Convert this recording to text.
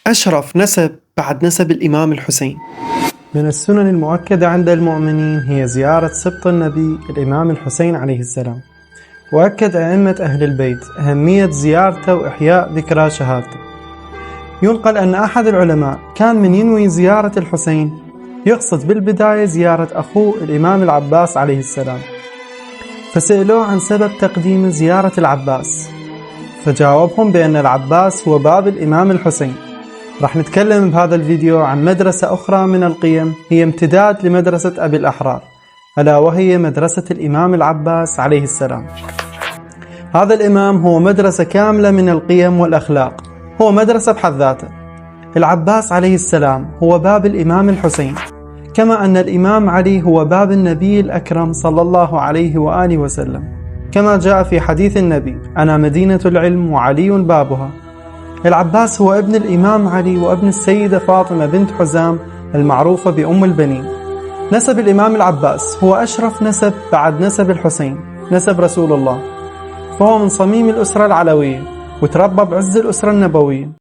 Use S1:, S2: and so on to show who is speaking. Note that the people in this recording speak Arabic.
S1: أشرف نسب بعد نسب الإمام الحسين.
S2: من السنن المؤكدة عند المؤمنين هي زيارة سبط النبي الإمام الحسين عليه السلام، وأكد أئمة أهل البيت أهمية زيارته وإحياء ذكرى شهادته. ينقل أن أحد العلماء كان من ينوي زيارة الحسين يقصد بالبداية زيارة أخوه الإمام العباس عليه السلام، فسألوه عن سبب تقديم زيارة العباس، فجاوبهم بأن العباس هو باب الإمام الحسين. راح نتكلم بهذا الفيديو عن مدرسة أخرى من القيم هي امتداد لمدرسة أبي الأحرار، ألا وهي مدرسة الإمام العباس عليه السلام. هذا الإمام هو مدرسة كاملة من القيم والأخلاق، هو مدرسة بحد ذاته. العباس عليه السلام هو باب الإمام الحسين، كما أن الإمام علي هو باب النبي الأكرم صلى الله عليه وآله وسلم، كما جاء في حديث النبي: أنا مدينة العلم وعلي بابها. العباس هو ابن الإمام علي وابن السيدة فاطمة بنت حزام المعروفة بأم البنين. نسب الإمام العباس هو أشرف نسب بعد نسب الحسين، نسب رسول الله، فهو من صميم الأسرة العلوية، وتربى بعز الأسرة النبوية.